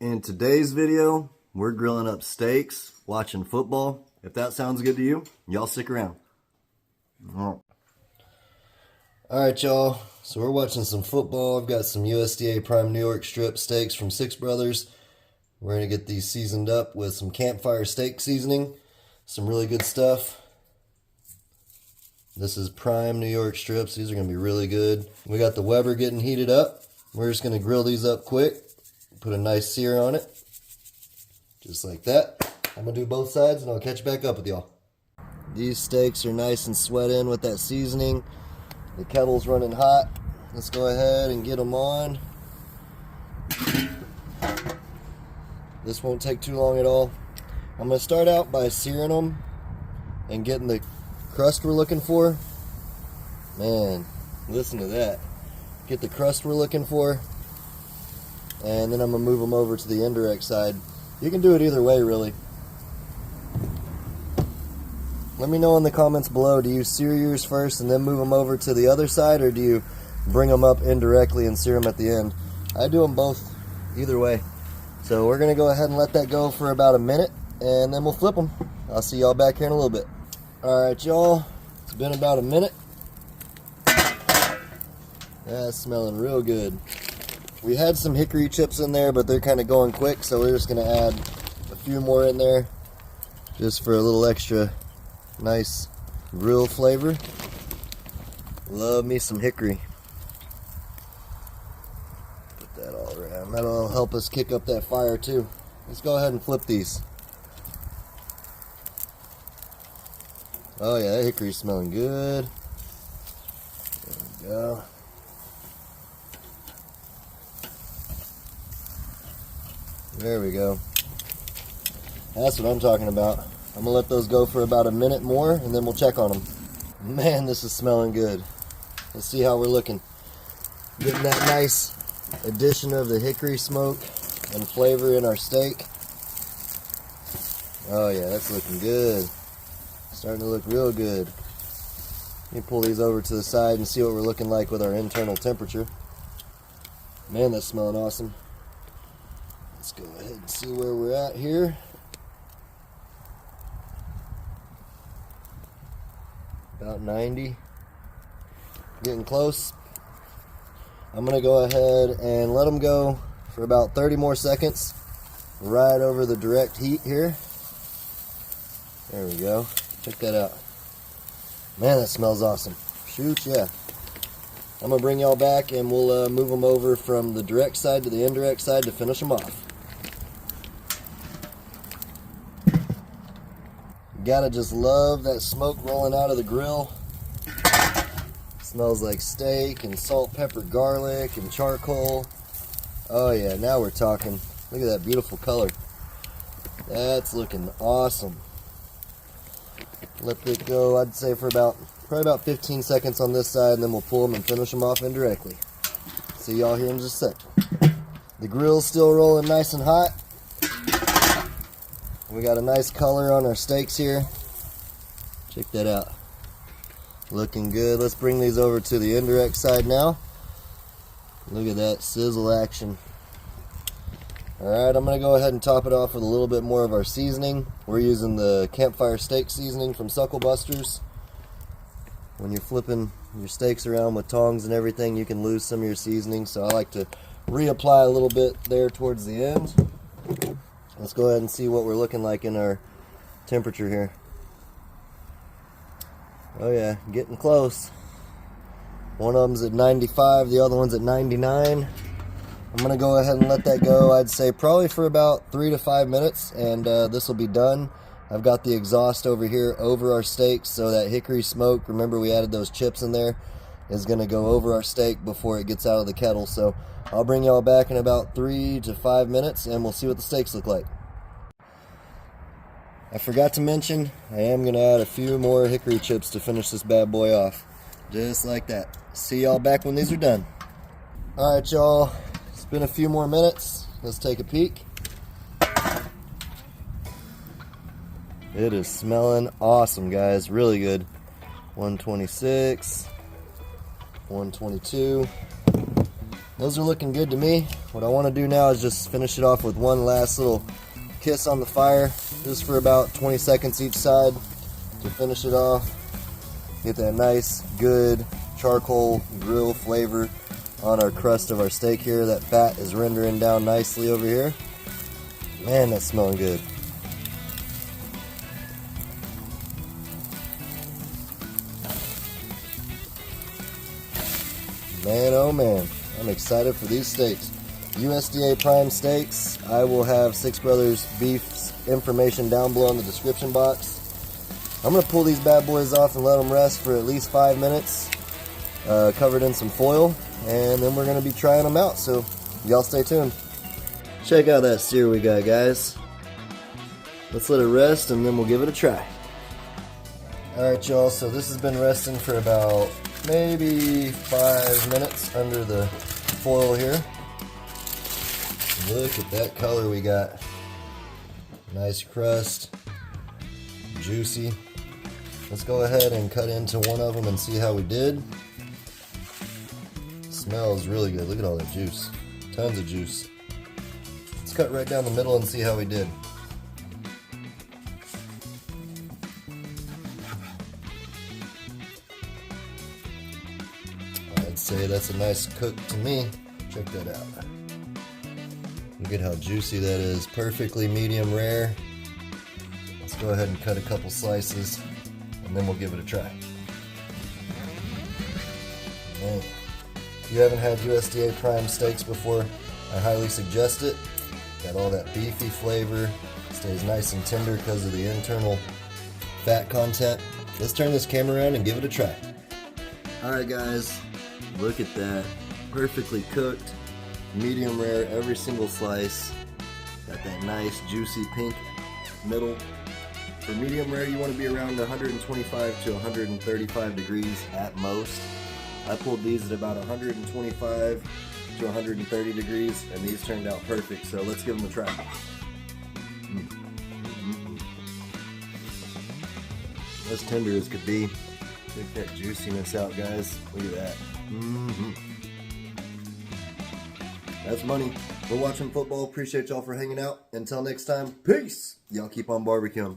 In today's video, we're grilling up steaks, watching football. If that sounds good to you, y'all stick around. Alright y'all, so we're watching some football. I've got some USDA Prime New York strip steaks from Six Brothers. We're going to get these seasoned up with some campfire steak seasoning. Some really good stuff. This is Prime New York strips. These are going to be really good. We got the Weber getting heated up. We're just going to grill these up quick. Put a nice sear on it. Just like that. I'm going to do both sides and I'll catch back up with y'all. These steaks are nice and sweat in with that seasoning. The kettle's running hot. Let's go ahead and get them on. This won't take too long at all. I'm going to start out by searing them and getting the crust we're looking for. Man, listen to that. Get the crust we're looking for. And then I'm going to move them over to the indirect side. You can do it either way, really. Let me know in the comments below, do you sear yours first and then move them over to the other side, or do you bring them up indirectly and sear them at the end? I do them both, either way. So we're going to go ahead and let that go for about a minute, and then we'll flip them. I'll see y'all back here in a little bit. Alright y'all, it's been about a minute. That's smelling real good. We had some hickory chips in there, but they're kind of going quick, so we're just going to add a few more in there just for a little extra nice grill flavor. Love me some hickory. Put that all around. That'll help us kick up that fire too. Let's go ahead and flip these. Oh yeah, that hickory's smelling good. There we go. There we go. That's what I'm talking about. I'm gonna let those go for about a minute more and then we'll check on them. Man, this is smelling good. Let's see how we're looking. Getting that nice addition of the hickory smoke and flavor in our steak. Oh yeah, that's looking good. Starting to look real good. Let me pull these over to the side and see what we're looking like with our internal temperature. Man, that's smelling awesome. Let's go ahead and see where we're at here. About 90. Getting close. I'm going to go ahead and let them go for about 30 more seconds. Right over the direct heat here. There we go. Check that out. Man, that smells awesome. Shoot, yeah. I'm going to bring y'all back and we'll move them over from the direct side to the indirect side to finish them off. Gotta just love that smoke rolling out of the grill. Smells like steak and salt, pepper, garlic, and charcoal. Oh yeah, now we're talking. Look at that beautiful color. That's looking awesome. Let it go, I'd say for probably about 15 seconds on this side, and then we'll pull them and finish them off indirectly. See y'all here in just a sec. The grill's still rolling nice and hot. We got a nice color on our steaks here. Check that out. Looking good. Let's bring these over to the indirect side now. Look at that sizzle action. Alright, I'm going to go ahead and top it off with a little bit more of our seasoning. We're using the campfire steak seasoning from Suckle Busters. When you're flipping your steaks around with tongs and everything, you can lose some of your seasoning, so I like to reapply a little bit there towards the end. Let's go ahead and see what we're looking like in our temperature here. Oh yeah, getting close. One of them's at 95, the other one's at 99. I'm going to go ahead and let that go, I'd say probably for about 3 to 5 minutes, and this will be done. I've got the exhaust over here over our steaks, so that hickory smoke, remember we added those chips in there, is going to go over our steak before it gets out of the kettle. So I'll bring y'all back in about 3 to 5 minutes and we'll see what the steaks look like. I forgot to mention, I am going to add a few more hickory chips to finish this bad boy off. Just like that. See y'all back when these are done. Alright y'all, it's been a few more minutes. Let's take a peek. It is smelling awesome, guys. Really good. 126, 122. those are looking good to me. What I want to do now is just finish it off with one last little kiss on the fire, just for about 20 seconds each side to finish it off. Get that nice, good charcoal grill flavor on our crust of our steak here. That fat is rendering down nicely over here. Man, that's smelling good. Man, oh man, I'm excited for these steaks. USDA Prime Steaks. I will have Six Brothers Beef's information down below in the description box. I'm going to pull these bad boys off and let them rest for at least 5 minutes, covered in some foil, and then we're going to be trying them out, so y'all stay tuned. Check out that sear we got, guys. Let's let it rest and then we'll give it a try. Alright y'all, so this has been resting for about maybe 5 minutes under the foil here. Look at that color we got. Nice crust, juicy. Let's go ahead and cut into one of them and see how we did. Smells really good. Look at all that juice. Tons of juice. Let's cut right down the middle and see how we did. I'd say that's a nice cook to me. Check that out. Look at how juicy that is. Perfectly medium rare. Let's go ahead and cut a couple slices and then we'll give it a try. Man. If you haven't had USDA Prime Steaks before, I highly suggest it. Got all that beefy flavor. Stays nice and tender because of the internal fat content. Let's turn this camera around and give it a try. Alright guys, look at that. Perfectly cooked. Medium rare, every single slice. Got that nice juicy pink middle. For medium rare, you want to be around 125 to 135 degrees at most. I pulled these at about 125 to 130 degrees, and these turned out perfect, so let's give them a try. As tender as could be. Check that juiciness out, guys. Look at that. That's money. We're watching football. Appreciate y'all for hanging out. Until next time, peace. Y'all keep on barbecuing.